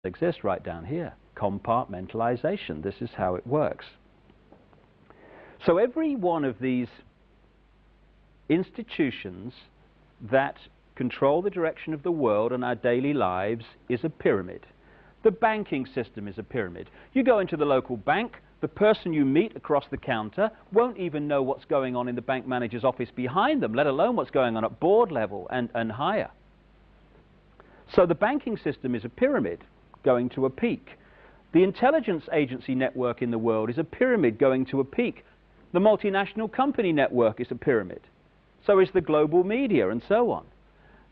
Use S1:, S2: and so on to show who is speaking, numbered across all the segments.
S1: exists right down here. Compartmentalization. This is how it works. So every one of these institutions that control the direction of the world and our daily lives is a pyramid. The banking system is a pyramid. You go into the local bank, the person you meet across the counter won't even know what's going on in the bank manager's office behind them, let alone what's going on at board level and higher. So the banking system is a pyramid going to a peak. The intelligence agency network in the world is a pyramid going to a peak. The multinational company network is a pyramid. So is the global media, and so on.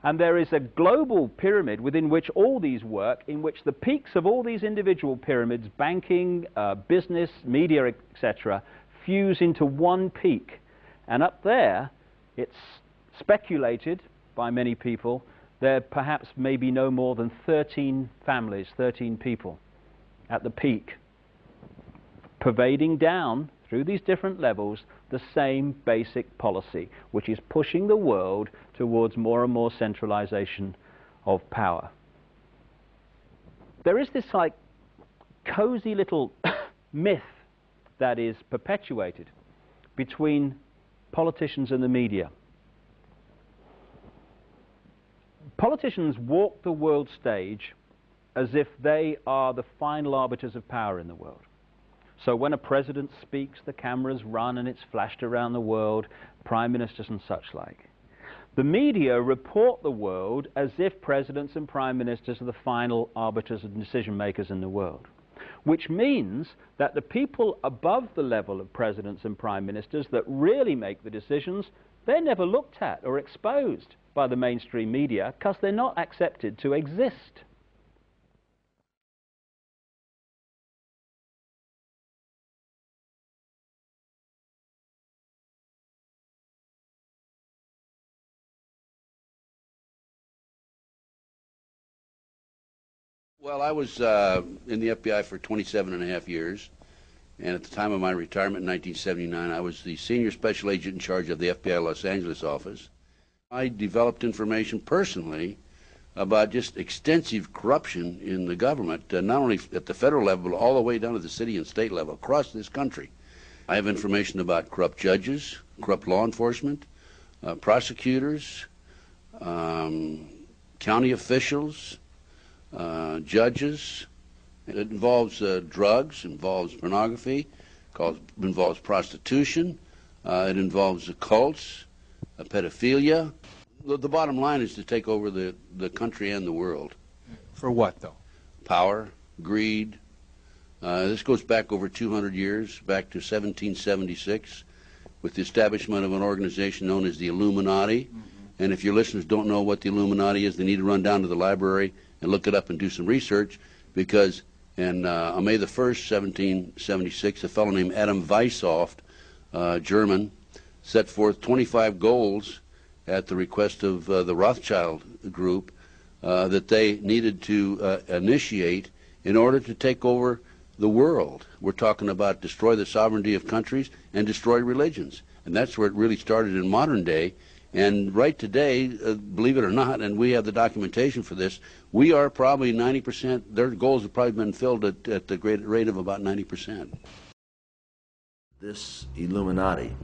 S1: And there is a global pyramid within which all these work, in which the peaks of all these individual pyramids, banking, business, media, etc., fuse into one peak. And up there, it's speculated by many people, there perhaps may be no more than 13 families, 13 people at the peak, pervading down through these different levels the same basic policy, which is pushing the world towards more and more centralization of power. There is this like cozy little myth that is perpetuated between politicians and the media. Politicians walk the world stage as if they are the final arbiters of power in the world. So when a president speaks, the cameras run and it's flashed around the world, prime ministers and such like. The media report the world as if presidents and prime ministers are the final arbiters and decision makers in the world, which means that the people above the level of presidents and prime ministers that really make the decisions, they're never looked at or exposed by the mainstream media because they're not accepted to exist.
S2: Well, I was in the FBI for 27.5 years, and at the time of my retirement in 1979, I was the senior special agent in charge of the FBI Los Angeles office. I developed information personally about just extensive corruption in the government, not only at the federal level, but all the way down to the city and state level across this country. I have information about corrupt judges, corrupt law enforcement, prosecutors, county officials, judges. It involves drugs, involves pornography, involves prostitution, it involves the cults, pedophilia. The bottom line is to take over the country and the world.
S3: For what, though?
S2: Power, greed. This goes back over 200 years, back to 1776, with the establishment of an organization known as the Illuminati. And if your listeners don't know what the Illuminati is, they need to run down to the library and look it up and do some research, because on May the 1st, 1776, a fellow named Adam Weishaupt, German, set forth 25 goals at the request of the Rothschild group that they needed to initiate in order to take over the world. We're talking about destroy the sovereignty of countries and destroy religions. And that's where it really started in modern day. And right today, believe it or not, and we have the documentation for this, we are probably 90%, their goals have probably been filled at the great rate of about 90%.
S4: This Illuminati,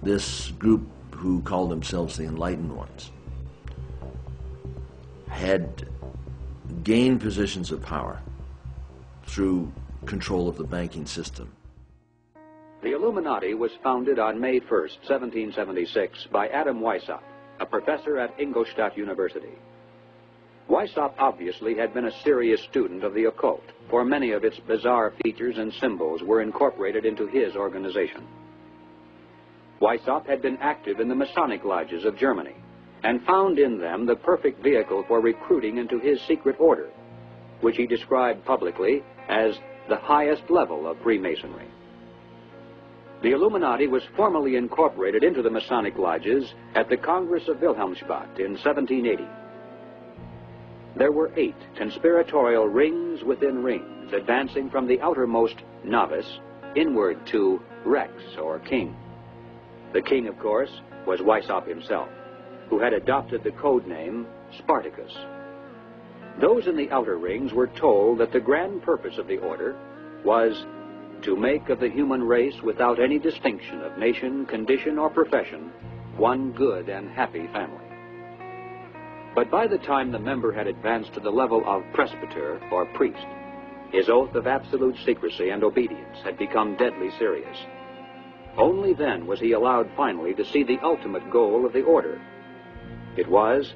S4: this group who called themselves the Enlightened Ones, had gained positions of power through control of the banking system.
S5: The Illuminati was founded on May 1st, 1776, by Adam Weishaupt, a professor at Ingolstadt University. Weishaupt obviously had been a serious student of the occult, for many of its bizarre features and symbols were incorporated into his organization. Weishaupt had been active in the Masonic lodges of Germany, and found in them the perfect vehicle for recruiting into his secret order, which he described publicly as the highest level of Freemasonry. The Illuminati was formally incorporated into the Masonic lodges at the Congress of Wilhelmsbad in 1780. There were 8 conspiratorial rings within rings, advancing from the outermost novice inward to Rex, or king. The king, of course, was Weishaupt himself, who had adopted the code name Spartacus. Those in the outer rings were told that the grand purpose of the order was to make of the human race, without any distinction of nation, condition, or profession, one good and happy family. But by the time the member had advanced to the level of presbyter or priest, his oath of absolute secrecy and obedience had become deadly serious. Only then was he allowed finally to see the ultimate goal of the order. It was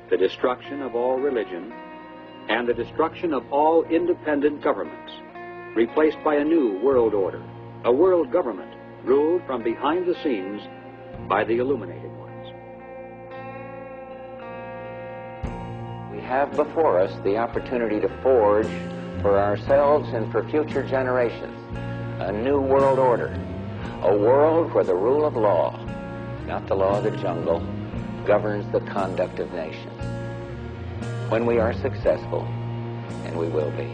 S5: the destruction of all religion and the destruction of all independent governments, replaced by a new world order, a world government ruled from behind the scenes by the illuminated ones.
S3: We have before us the opportunity to forge for ourselves and for future generations a new world order, a world where the rule of law, not the law of the jungle, governs the conduct of nations. When we are successful, and we will be,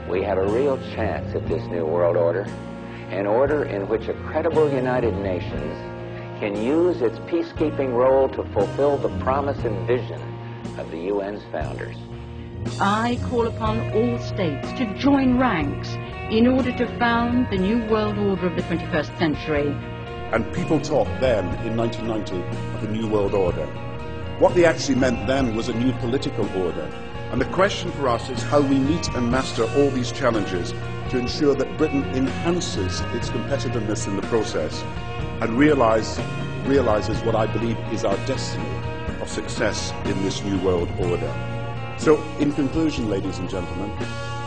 S3: we have a real chance at this new world order, an order in which a credible United Nations can use its peacekeeping role to fulfill the promise and vision of the UN's founders.
S6: I call upon all states to join ranks in order to found the new world order of the 21st century.
S7: And people talked then, in 1990, of a new world order. What they actually meant then was a new political order. And the question for us is how we meet and master all these challenges to ensure that Britain enhances its competitiveness in the process and realizes what I believe is our destiny of success in this new world order. So, in conclusion, ladies and gentlemen,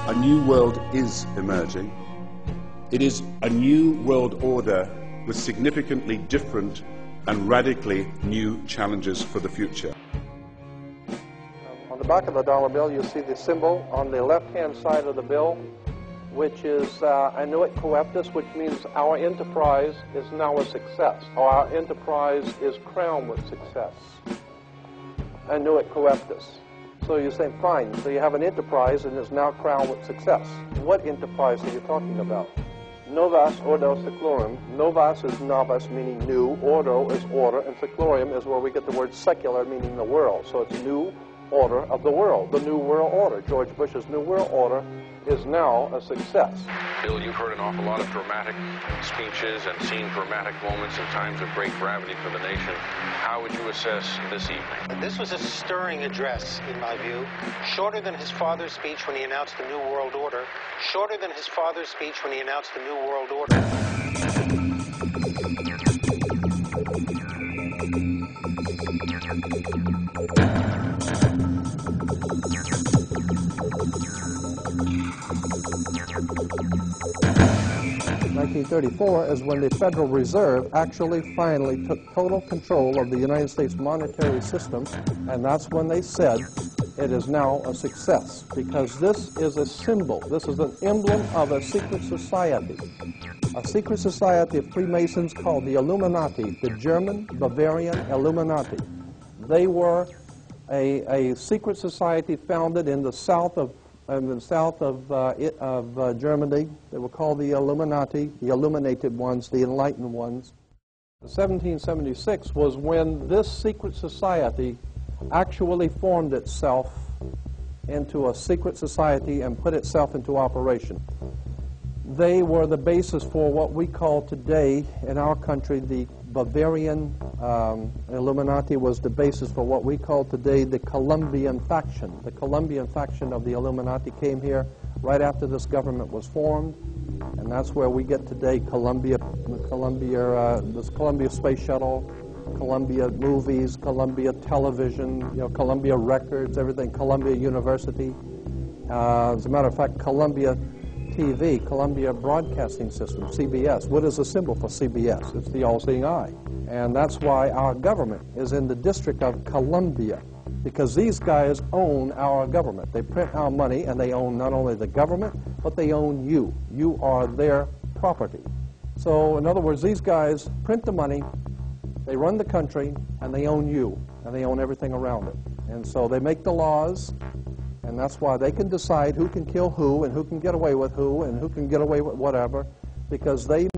S7: a new world is emerging. It is a new world order with significantly different and radically new challenges for the future.
S8: On the back of the dollar bill, you see the symbol on the left-hand side of the bill, which is annuit coeptus, which means our enterprise is now a success. Our enterprise is crowned with success. Annuit coeptus. So you say, fine, so you have an enterprise and it's now crowned with success. What enterprise are you talking about? Novas ordo seclorum. Novas is novus, meaning new. Ordo is order, and seclorum is where we get the word secular, meaning the world. So it's new order of the world, the new world order. George Bush's new world order is now a success.
S9: Bill, you've heard an awful lot of dramatic speeches and seen dramatic moments in times of great gravity for the nation. How would you assess this evening?
S10: This was a stirring address, in my view, shorter than his father's speech when he announced the New World Order, shorter than his father's speech when he announced the New World Order.
S8: 1934 is when the Federal Reserve actually finally took total control of the United States monetary system, and that's when they said it is now a success, because this is a symbol, this is an emblem of a secret society of Freemasons called the Illuminati, the German Bavarian Illuminati. They were a secret society founded in the south of Germany. They were called the Illuminati, the illuminated ones, the enlightened ones. 1776 was when this secret society actually formed itself into a secret society and put itself into operation. They were the basis for what we call today in our country the Bavarian Illuminati was the basis for what we call today the Colombian faction. The Colombian faction of the Illuminati came here right after this government was formed, and that's where we get today Columbia Space Shuttle, Columbia Movies, Columbia Television, Columbia Records, everything, Columbia University. As a matter of fact, Columbia TV, Columbia Broadcasting System, CBS. What is the symbol for CBS? It's the all-seeing eye. And that's why our government is in the District of Columbia, because these guys own our government. They print our money, and they own not only the government, but they own you. You are their property. So, in other words, these guys print the money, they run the country, and they own you, and they own everything around it. And so they make the laws, and that's why they can decide who can kill who and who can get away with who and who can get away with whatever, because they